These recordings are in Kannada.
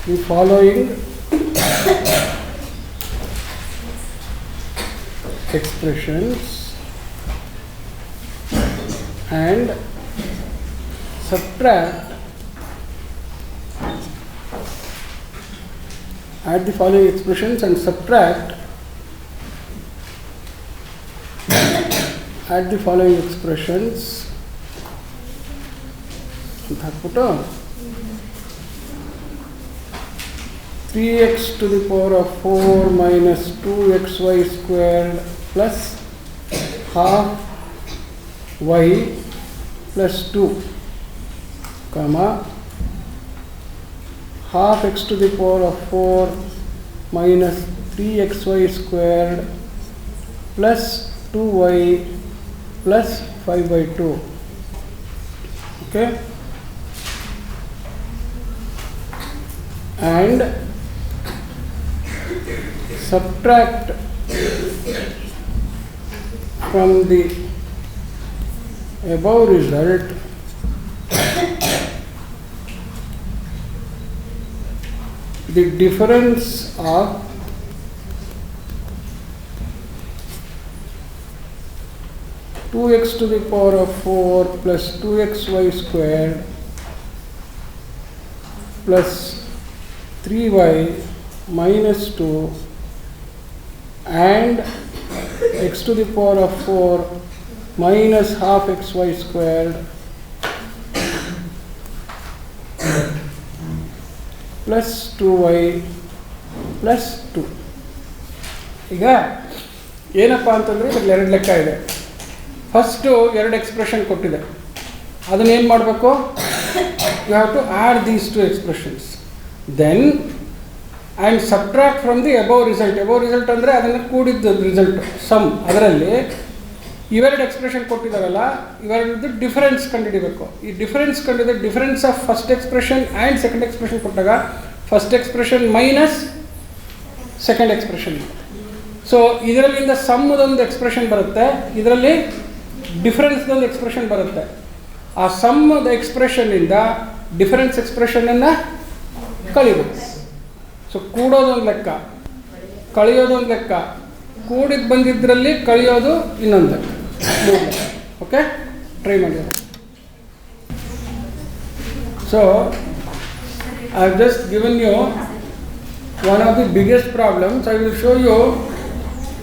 the following expressions and subtract add the following expressions and subtract add the following expressions ಅಂತ ಹಾಕ್ಬಿಟ್ಟು 3x to the power of 4 minus 2xy squared plus half y plus 2 comma half x to the power of 4 minus 3xy squared plus 2y plus 5 by 2. Okay, and subtract from the above result the difference of 2x to the power of 4 plus 2xy squared plus 3y minus 2 and x to the power of 4 minus half xy squared plus 2y plus 2. ಈಗ ಏನಪ್ಪ ಅಂತಂದರೆ ಇದರಲ್ಲಿ ಎರಡು ಲೆಕ್ಕ ಇದೆ. ಫಸ್ಟು ಎರಡು ಎಕ್ಸ್ಪ್ರೆಷನ್ ಕೊಟ್ಟಿದೆ, ಅದನ್ನೇನು ಮಾಡಬೇಕು, you have to add these to expressions then and subtract from the above result. Above result ಅಂದರೆ ಅದನ್ನು ಕೂಡಿದ್ದು ರಿಸಲ್ಟ್ ಸಮ್. ಅದರಲ್ಲಿ ಇವೆರಡು ಎಕ್ಸ್ಪ್ರೆಷನ್ ಕೊಟ್ಟಿದ್ದಾರಲ್ಲ, ಇವೆರಡು ಡಿಫರೆನ್ಸ್ ಕಂಡುಹಿಡಿಬೇಕು. ಈ ಡಿಫರೆನ್ಸ್ ಕಂಡಿದೆ difference of first expression and second expression ಕೊಟ್ಟಾಗ first expression minus second expression. So ಇದರಲ್ಲಿಂದ ಸಮ್ಮದೊಂದು ಎಕ್ಸ್ಪ್ರೆಷನ್ ಬರುತ್ತೆ, ಇದರಲ್ಲಿ ಡಿಫರೆನ್ಸ್ದೊಂದು ಎಕ್ಸ್ಪ್ರೆಷನ್ ಬರುತ್ತೆ. ಆ ಸಮ್ಮದ ಎಕ್ಸ್ಪ್ರೆಷನ್ನಿಂದ ಡಿಫರೆನ್ಸ್ ಎಕ್ಸ್ಪ್ರೆಷನನ್ನು ಕಳಿಬೇಕು. ಸೊ ಕೂಡೋದೊಂದು ಲೆಕ್ಕ, ಕಳೆಯೋದೊಂದು ಲೆಕ್ಕ, ಕೂಡಿದ್ದು ಬಂದಿದ್ದರಲ್ಲಿ ಕಳೆಯೋದು ಇನ್ನೊಂದು ಲೆಕ್ಕ. ಓಕೆ, ಟ್ರೈ ಮಾಡಿ. So I have just given you one of the biggest problems. I will show you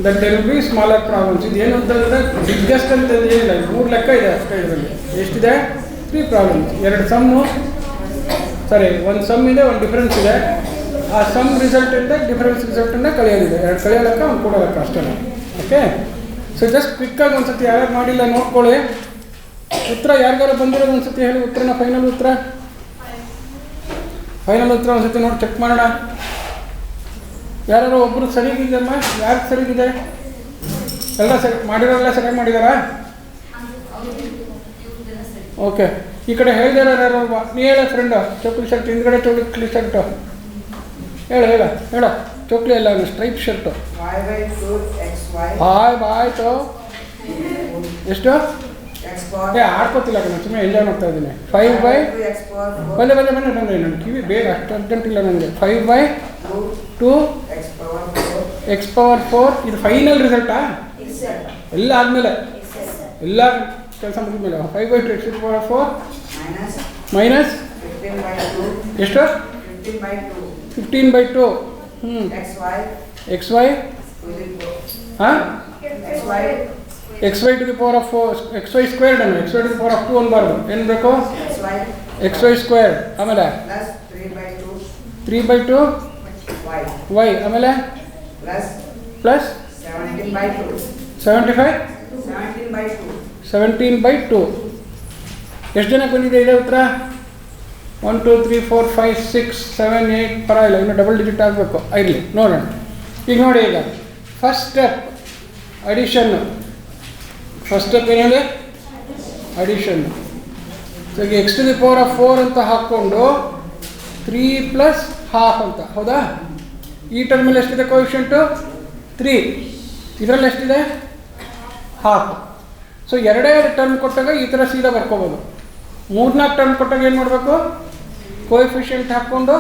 that there will be smaller problems. ಇದೇನು ಅಂತಂದರೆ ಬಿಗ್ಗೆಸ್ಟ್ ಅಂತಂದು ಏನಿಲ್ಲ, 3 ಲೆಕ್ಕ ಇದೆ ಅಷ್ಟೇ. ಇದರಲ್ಲಿ ಎಷ್ಟಿದೆ? 3 ಪ್ರಾಬ್ಲಮ್ಸ್. 2 ಸಮ್ಮು, ಸಾರಿ 1 ಸಮ್ ಇದೆ, 1 ಡಿಫರೆನ್ಸ್ ಇದೆ. ಆ ಸಮ್ ರಿಸಲ್ಟಿಂದ ಡಿಫರೆನ್ಸ್ ರಿಸಲ್ಟನ್ನು ಕಳೆಯೋದಿದೆ. 2 ಕಳೆಯೋ ಲೆಕ್ಕ, 1 ಕೊಡೋ ಲೆಕ್ಕ ಅಷ್ಟೇ. ಓಕೆ, ಸೊ ಜಸ್ಟ್ ಕ್ವಿಕ್ಕಾಗಿ ಒಂದು ಸತಿ ಯಾರು ಮಾಡಿಲ್ಲ ನೋಡ್ಕೊಳ್ಳಿ. ಉತ್ತರ ಯಾರಿಗಾರು ಬಂದಿರೋದು ಒಂದು ಸತಿ ಹೇಳಿ, ಉತ್ತರನ ಫೈನಲ್ ಉತ್ತರ ಒಂದು ಸತಿ ನೋಡಿ ಚೆಕ್ ಮಾಡೋಣ. ಯಾರು ಒಬ್ಬರು ಸರಿಗಿದೆಯಮ್ಮ? ಯಾರು ಸರಿಗಿದೆ? ಎಲ್ಲ ಸರಿ ಮಾಡಿರೋಲ್ಲ, ಸರಿಯಾಗಿ ಮಾಡಿದಾರಾ? ಓಕೆ, ಈ ಕಡೆ ಹೇಳಿದಾರ ಯಾರು? ನೀ ಹೇಳ ಫ್ರೆಂಡು, ಚೋಕ್ಲಿ ಶರ್ಟ್ ಹಿಂದ್ಗಡೆ ಚೋಕ್ಲಿ ಶರ್ಟು ಹೇಳ ಚೋಕ್ಲಿ ಅಲ್ಲ, ಸ್ಟ್ರೈಪ್ ಶರ್ಟು. ಆಯ್ತು, ಎಷ್ಟು? ಆಡ್ಕೋತಿಲ್ಲ ಕಣ, ಸುಮ್ಮನೆ ಎಂಜಾಯ್ ಮಾಡ್ತಾ ಇದ್ದೀನಿ. 5 by ಬಂದೆ ನನ್ನ ಕಿವಿ ಬೇಗ, ಅಷ್ಟು ಅರ್ಜೆಂಟ್ ಇಲ್ಲ ನನಗೆ. 5 by 2 x ಪವರ್ 4. ಇದು ಫೈನಲ್ ರಿಸಲ್ಟಾ? ಎಲ್ಲ ಆದಮೇಲೆ, ಎಲ್ಲ ಕೆಲಸ ಮುಗಿದ್ಮೇಲೆ 5 by 2 x ಪವರ್ 4 ಮೈನಸ್ ಎಷ್ಟು? 15 by 2 xy ಹಾಂ xy to the power of 4 xy squared ಅನ್ನು xy to the power of 2 ಅನ್ಬಾರ್ದು, ಏನು ಬೇಕು? xy squared. ಆಮೇಲೆ 3 by 2 y. ಆಮೇಲೆ ಪ್ಲಸ್ 17 by 2. ಎಷ್ಟು ಜನಕ್ಕೆ ಬಂದಿದೆ ಇದೆ ಉತ್ತರ? 1 2 3 4 5 6 7 8 ಪರವಾಗಿಲ್ಲ, ಇನ್ನು ಡಬಲ್ ಡಿಜಿಟ್ ಆಗಬೇಕು. ಇರಲಿ ನೋಡೋಣ. ಈಗ ನೋಡಿ, ಈಗ ಫಸ್ಟ್ ಸ್ಟೆಪ್ ಅಡಿಷನ್ನು. ಫಸ್ಟ್ ಸ್ಟೆಪ್ ಏನು ಹೇಳಿ? ಅಡಿಷನ್. ಸೊ ಈಗ x to the power of 4 ಅಂತ ಹಾಕ್ಕೊಂಡು 3 ಪ್ಲಸ್ ಹಾಫ್ ಅಂತ, ಹೌದಾ? ಈ ಟರ್ಮಲ್ಲಿ ಎಷ್ಟಿದೆ ಕೋಎಫಿಷಿಯಂಟು? 3. ಇದರಲ್ಲಿ ಎಷ್ಟಿದೆ? ಹಾಫ್. ಸೊ 2 ಟರ್ಮ್ ಕೊಟ್ಟಾಗ ಈ ಥರ ಸೀದಾ ಬರ್ಕೋಬೋದು. 3-4 ಟರ್ಮ್ ಕೊಟ್ಟಾಗ ಏನು ಮಾಡಬೇಕು? ಕೋಎಫಿಷಿಯಂಟ್ ಹಾಕ್ಕೊಂಡು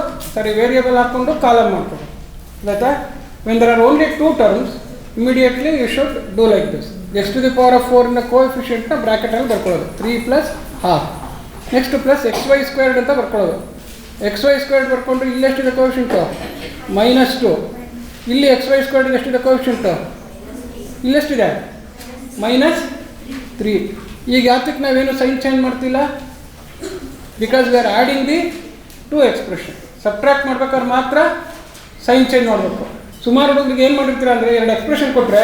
ವೇರಿಯೇಬಲ್ ಹಾಕ್ಕೊಂಡು ಕಾಲಮ್ ಮಾಡ್ಕೊಂಡು ಆಯ್ತಾ. When there are only 2 terms immediately you should do like this. X to the power of 4 ನ ಕೋಎಫಿಷಿಯಂಟ್ನ ಬ್ರ್ಯಾಕೆಟಲ್ಲಿ ಬರ್ಕೊಳ್ಳೋದು 3 + ½. ನೆಕ್ಸ್ಟ್ ಪ್ಲಸ್ xy² ಅಂತ ಬರ್ಕೊಳ್ಳೋದು. xy² ಬರ್ಕೊಂಡ್ರೆ ಇಲ್ಲಿ ಎಷ್ಟಿದೆ ಕೋಎಫಿಷಿಯಂಟು? -2. ಇಲ್ಲಿ xy² ಎಷ್ಟಿದೆ ಕೋಎಫಿಷಿಯಂಟು? ಇಲ್ಲೆಷ್ಟಿದೆ? -3. ಈಗ ಯಾತಕ್ಕೆ ನಾವೇನು ಸೈನ್ ಚೇಂಜ್ ಮಾಡ್ತಿಲ್ಲ? Because we are adding the 2 expression. Subtract ಮಾಡ್ಬೇಕಾದ್ರೆ ಮಾತ್ರ ಸೈನ್ ಚೇಂಜ್ ಮಾಡಬೇಕು. ಸುಮಾರು ಹುಡುಗರಿಗೆ ಏನು ಮಾಡಿರ್ತೀರ ಅಂದರೆ 2 ಎಕ್ಸ್ಪ್ರೆಷನ್ ಕೊಟ್ಟರೆ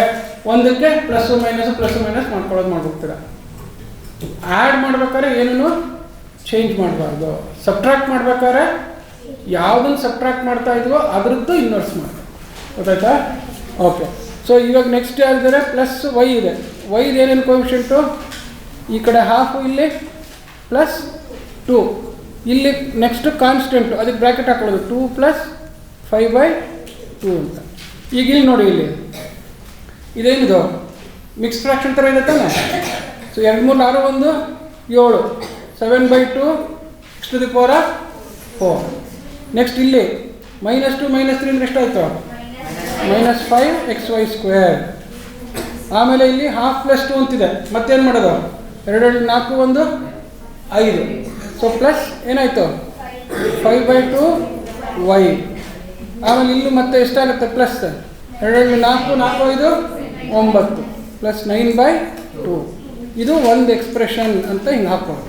ಒಂದಕ್ಕೆ ಪ್ಲಸ್ಸು ಮೈನಸ್ ಮಾಡ್ಬಿಡ್ತೀರ. ಆ್ಯಡ್ ಮಾಡ್ಬೇಕಾದ್ರೆ ಏನೂ ಚೇಂಜ್ ಮಾಡಬಾರ್ದು. ಸಬ್ಟ್ರಾಕ್ಟ್ ಮಾಡ್ಬೇಕಾದ್ರೆ ಯಾವುದನ್ನು ಸಬ್ಟ್ರಾಕ್ಟ್ ಮಾಡ್ತಾ ಇದ್ವೋ ಅದರದ್ದು ಇನ್ವರ್ಸ್ ಮಾಡಿ. ಗೊತ್ತಾಯ್ತಾ? ಓಕೆ. ಸೊ ಇವಾಗ ನೆಕ್ಸ್ಟ್ ಯಾರಿದ್ದಾರೆ? +y ಇದೆ. y ಏನೇನು ಕೋಎಫಿಷಿಯಂಟು? ಈ ಕಡೆ ಹಾಫು, ಇಲ್ಲಿ +2. ಇಲ್ಲಿ ನೆಕ್ಸ್ಟ್ ಕಾನ್ಸ್ಟೆಂಟು, ಅದಕ್ಕೆ ಬ್ರ್ಯಾಕೆಟ್ ಹಾಕೊಳ್ಳೋದು 2 + 5/2 ಅಂತ. ಈಗ ಇಲ್ಲಿ ನೋಡಿ, ಇಲ್ಲಿ ಇದೇನಿದು ಮಿಕ್ಸ್ ಫ್ರಾಕ್ಷನ್ ಥರ ಇದೆ ತಾನೆ. So 2 3 6 1 7 7/2 x to the power 4. Next ಇಲ್ಲಿ -2 -3 ಅಂದರೆ ಎಷ್ಟಾಯಿತು? -5xy². ಆಮೇಲೆ ಇಲ್ಲಿ ½ + 2 ಅಂತಿದೆ. ಮತ್ತೇನು ಮಾಡೋದು? 2 4 1 5. ಸೊ ಪ್ಲಸ್ ಏನಾಯಿತು? 5/2y. ಆಮೇಲೆ ಇಲ್ಲಿ ಮತ್ತೆ ಎಷ್ಟಾಗುತ್ತೆ? Plus 2 4 4 5 9 plus 9/2. ಇದು ಒಂದು ಎಕ್ಸ್ಪ್ರೆಷನ್ ಅಂತ ಹಿಂಗೆ ಹಾಕೋದು.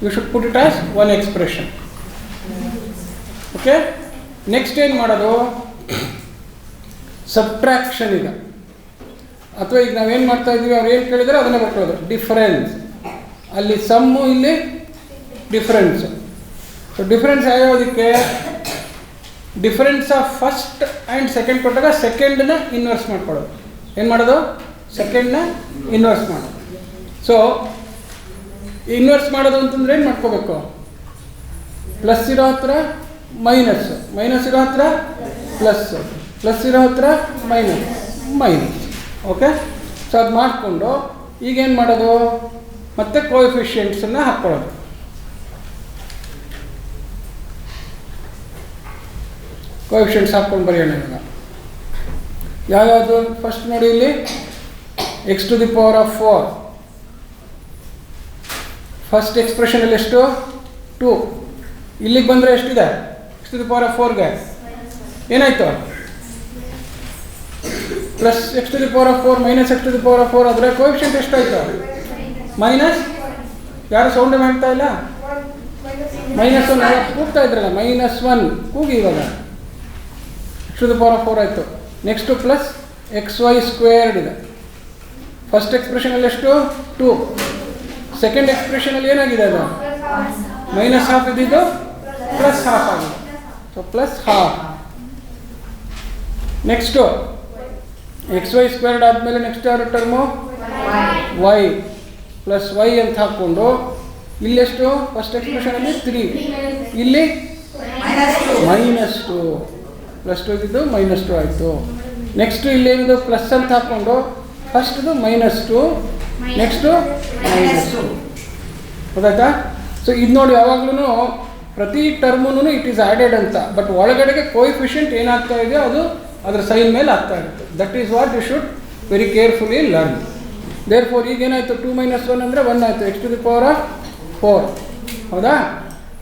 You should put it as one expression. Okay. Next ಏನು ಮಾಡೋದು? ಸಬ್ಟ್ರಾಕ್ಷನ್. ಈಗ ಅಥವಾ ಈಗ ನಾವೇನು ಮಾಡ್ತಾ ಇದ್ದೀವಿ, ಅವ್ರು ಏನು ಕೇಳಿದರೆ ಅದನ್ನೇ ಬರ್ಕೊಳ್ಳೋದು. ಡಿಫರೆನ್ಸ್, ಅಲ್ಲಿ ಸಮ್ಮು, ಇಲ್ಲಿ ಡಿಫರೆನ್ಸು. ಸೊ ಡಿಫರೆನ್ಸ್ ಯಾವ್ಯಾವುದಕ್ಕೆ? Difference of first and second ಕೊಟ್ಟಾಗ ಸೆಕೆಂಡನ್ನ ಇನ್ವರ್ಸ್ ಮಾಡ್ಕೊಳ್ಳೋದು. ಏನು ಮಾಡೋದು? ಸೆಕೆಂಡ್ನ ಇನ್ವರ್ಸ್ ಮಾಡೋದು. ಸೊ ಇನ್ವರ್ಸ್ ಮಾಡೋದು ಅಂತಂದ್ರೆ ಏನು ಮಾಡ್ಕೋಬೇಕು? ಪ್ಲಸ್ ಇರೋ ಹತ್ರ ಮೈನಸ್, ಮೈನಸ್ ಇರೋ ಹತ್ರ ಪ್ಲಸ್, ಪ್ಲಸ್ ಇರೋ ಹತ್ರ ಮೈನಸ್. ಓಕೆ. ಸೊ ಅದು ಮಾಡಿಕೊಂಡು ಈಗೇನು ಮಾಡೋದು? ಮತ್ತೆ ಕೋಎಫಿಷಿಯಂಟ್ಸನ್ನು ಹಾಕ್ಕೊಳ್ಳೋದು. ಕೋಎಫಿಷಿಯಂಟ್ಸ್ ಹಾಕ್ಕೊಂಡು ಬರೆಯೋಣ. ಇವಾಗ ಯಾವ್ಯಾವುದು? ಫಸ್ಟ್ ನೋಡಿ, ಇಲ್ಲಿ x to the power of 4. First ಎಕ್ಸ್ಪ್ರೆಷನಲ್ಲಿ ಎಷ್ಟು? 2. ಇಲ್ಲಿಗೆ ಬಂದರೆ ಎಷ್ಟಿದೆ? x to the power of 4ಗೆ ಏನಾಯಿತು? Plus x to the power of 4 minus x to the power of 4. ಅದರ ಕೋಎಫಿಷಿಯಂಟ್ ಎಷ್ಟಾಯಿತು? ಮೈನಸ್. ಯಾರು ಸೌಂಡ್ ಮಾಡ್ತಾ ಇಲ್ಲ? -1 ಕೂಗ್ತಾ ಇದ್ರಲ್ಲ, -1 ಕೂಗಿ. ಇವಾಗ x to the power of 4 ಆಯಿತು. ನೆಕ್ಸ್ಟು ಪ್ಲಸ್ xy² ಇದೆ. ಫಸ್ಟ್ ಎಕ್ಸ್ಪ್ರೆಷನಲ್ಲಿ ಎಷ್ಟು? 2. ಸೆಕೆಂಡ್ ಎಕ್ಸ್ಪ್ರೆಷನಲ್ಲಿ ಏನಾಗಿದೆ? ಅದು -½ ಇದ್ದಿದ್ದು +½ ಆಗಿದೆ. ಸೊ +½ ನೆಕ್ಸ್ಟು xy² ಆದಮೇಲೆ ನೆಕ್ಸ್ಟ್ ಯಾರು ಟರ್ಮು? y ಪ್ಲಸ್ y ಅಂತ ಹಾಕ್ಕೊಂಡು ಇಲ್ಲೆಷ್ಟು? ಫಸ್ಟ್ ಎಕ್ಸ್ಪ್ರೆಷನಲ್ಲಿ 3, ಇಲ್ಲಿ -2 +2 ಇದ್ದಿದ್ದು -2 ಆಯಿತು. ನೆಕ್ಸ್ಟು ಇಲ್ಲೇನಿದು? ಪ್ಲಸ್ ಅಂತ ಹಾಕ್ಕೊಂಡು ಫಸ್ಟ್ದು -2, ನೆಕ್ಸ್ಟು -2. ಗೊತ್ತಾಯ್ತಾ? ಸೊ ಇದು ನೋಡಿ, ಯಾವಾಗಲೂ ಪ್ರತಿ ಟರ್ಮೂ ಇಟ್ ಈಸ್ ಆ್ಯಡೆಡ್ ಅಂತ, ಬಟ್ ಒಳಗಡೆಗೆ ಕೋಎಫಿಷಿಯಂಟ್ ಏನಾಗ್ತಾ ಇದೆಯೋ ಅದು ಅದರ ಸೈನ್ ಮೇಲೆ ಆಗ್ತಾ ಇರುತ್ತೆ. That is what you should very carefully learn. Therefore ಈಗೇನಾಯಿತು? 2 - 1 ಅಂದರೆ 1 ಆಯಿತು. x to the power of 4. ಹೌದಾ?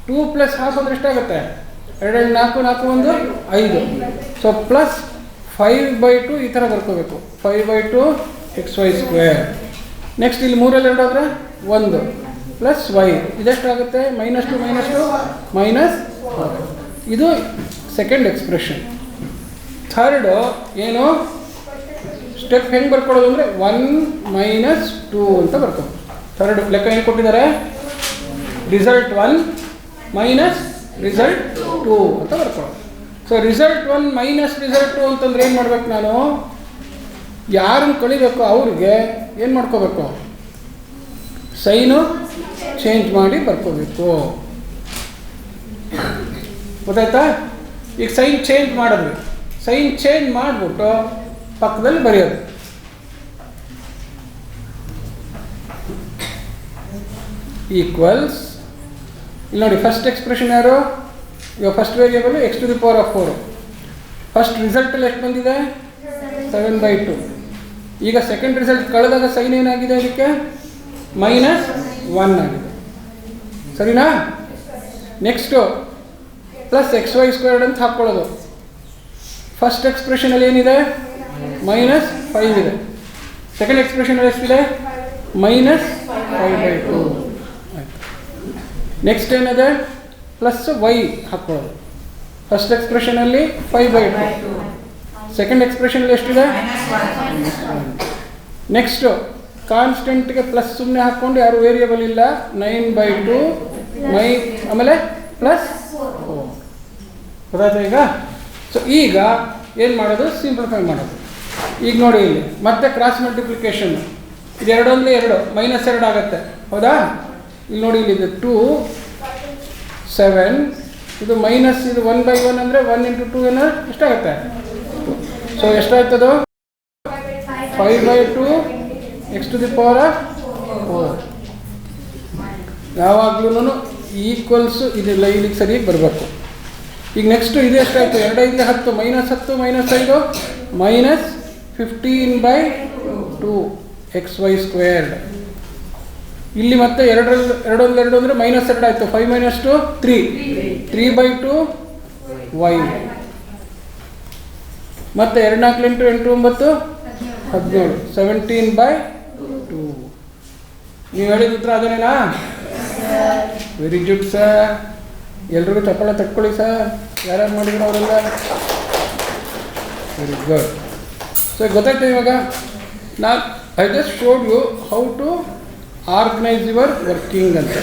2 + ½ ಅಂದರೆ ಎಷ್ಟಾಗುತ್ತೆ? 2 4 4 1 5. ಸೊ ಪ್ಲಸ್ 5/2 ಈ ಥರ ಬರ್ಕೋಬೇಕು. 5/2 xy². ನೆಕ್ಸ್ಟ್ ಇಲ್ಲಿ 3 2 ಆದರೆ 1 ಪ್ಲಸ್ y. ಇದೆಷ್ಟಾಗುತ್ತೆ? -2 -2 -4. ಇದು ಸೆಕೆಂಡ್ ಎಕ್ಸ್ಪ್ರೆಷನ್. ಥರ್ಡ್ ಏನು? ಸ್ಟೆಪ್ ಹೆಂಗೆ ಬರ್ಕೊಳ್ಳೋದು ಅಂದರೆ 1 - 2 ಅಂತ ಬರ್ಕೋದು. ಥರ್ಡ್ ಲೆಕ್ಕ ಏನು ಕೊಟ್ಟಿದ್ದಾರೆ? ರಿಸಲ್ಟ್ 1 ಮೈನಸ್ ರಿಸಲ್ಟ್ 2 ಅಂತ ಬರ್ಕೊಳ್ಳೋದು. ಸೊ ರಿಸಲ್ಟ್ 1 ಮೈನಸ್ ರಿಸಲ್ಟ್ 2 ಅಂತಂದ್ರೆ ಏನು ಮಾಡ್ಬೇಕು? ನಾನು ಯಾರನ್ನು ಕಳಿಬೇಕು ಅವ್ರಿಗೆ ಏನು ಮಾಡ್ಕೋಬೇಕು? ಸೈನು ಚೇಂಜ್ ಮಾಡಿ ಬರ್ಕೋಬೇಕು. ಗೊತ್ತಾಯ್ತಾ? ಈಗ ಸೈನ್ ಚೇಂಜ್ ಮಾಡಿದ್ವಿ. ಸೈನ್ ಚೇಂಜ್ ಮಾಡಿಬಿಟ್ಟು ಪಕ್ಕದಲ್ಲಿ ಬರೆಯೋದು. ಈಕ್ವಲ್ಸ್ ಇಲ್ಲಿ ನೋಡಿ ಫಸ್ಟ್ ಎಕ್ಸ್ಪ್ರೆಷನ್ ಯಾರು, ಇವಾಗ ಫಸ್ಟ್ ವೇರಿಯೇಬಲ್ x⁴. ಫಸ್ಟ್ ರಿಸಲ್ಟಲ್ಲಿ ಎಷ್ಟು ಬಂದಿದೆ, 7/2. ಈಗ ಸೆಕೆಂಡ್ ರಿಸಲ್ಟ್ ಕಳೆದಾಗ ಸೈನ್ ಏನಾಗಿದೆ, ಅದಕ್ಕೆ -1 ಆಗಿದೆ. ಸರಿನಾ? ನೆಕ್ಸ್ಟು +xy² ಅಂತ ಹಾಕ್ಕೊಳ್ಳೋದು. ಫಸ್ಟ್ ಎಕ್ಸ್ಪ್ರೆಷನಲ್ಲಿ ಏನಿದೆ, -5 ಇದೆ. ಸೆಕೆಂಡ್ ಎಕ್ಸ್ಪ್ರೆಷನಲ್ಲಿ ಎಷ್ಟಿದೆ, -5/2. ನೆಕ್ಸ್ಟ್ ಏನಿದೆ, +y ಹಾಕ್ಕೊಳ್ಳೋದು. ಫಸ್ಟ್ ಎಕ್ಸ್ಪ್ರೆಷನಲ್ಲಿ 5/2. ಸೆಕೆಂಡ್ ಎಕ್ಸ್ಪ್ರೆಷನಲ್ಲಿ ಎಷ್ಟಿದೆ, ನೆಕ್ಸ್ಟು ಕಾನ್ಸ್ಟೆಂಟ್ಗೆ ಪ್ಲಸ್ ಸುಮ್ಮನೆ ಹಾಕ್ಕೊಂಡು ಯಾರು ವೇರಿಯೇಬಲ್ ಇಲ್ಲ, 9/2 ಆಮೇಲೆ +4. ಗೊತ್ತಾಯ್ತಾ ಈಗ? ಸೊ ಈಗ ಏನು ಮಾಡೋದು, ಸಿಂಪ್ಲಿಫೈ ಮಾಡೋದು. ಈಗ ನೋಡಿ ಇಲ್ಲಿ ಮತ್ತೆ ಕ್ರಾಸ್ ಮಲ್ಟಿಪ್ಲಿಕೇಶನ್, ಇದು 2 ಅಂದರೆ 2 -2 ಆಗುತ್ತೆ. ಹೌದಾ? ಇಲ್ಲಿ ನೋಡಿ ಇಲ್ಲಿ ಇದು 2 7, ಇದು ಮೈನಸ್ ಇದು 1/1 ಅಂದರೆ 1 × 2 ಏನೋ ಎಷ್ಟಾಗುತ್ತೆ. ಸೊ ಎಷ್ಟಾಯ್ತದು, 5/2 x⁴. ಯಾವಾಗ್ಲೂ ಈಕ್ವಲ್ಸು ಇದೆಲ್ಲ ಇಲ್ಲಿಗೆ ಸರಿಯಾಗಿ ಬರಬೇಕು. ಈಗ ನೆಕ್ಸ್ಟು ಇದು ಎಷ್ಟಾಯಿತು, 2 5 10 -10 -5 -15/2 xy². ಇಲ್ಲಿ ಮತ್ತೆ 2 2 ಅಂದರೆ -2 ಆಯಿತು. 5 - 2 3 3/2 y. ಮತ್ತು 2 4 8 8 9 17 17/2. ನೀವು ಹೇಳಿದ ಉತ್ತರ ಅದೇನೇನಾ? Very good sir. ಎಲ್ರಿಗೂ ಚಪ್ಪಾಳೆ ತಟ್ಕೊಳ್ಳಿ ಸರ್, ಯಾರ್ಯಾರು ಮಾಡಿದ್ರು ಅವರೆಲ್ಲ. Very good. ಸೊ ಗೊತ್ತಾಯ್ತು ಇವಾಗ. I just showed you how to organize your working ಅಂತ.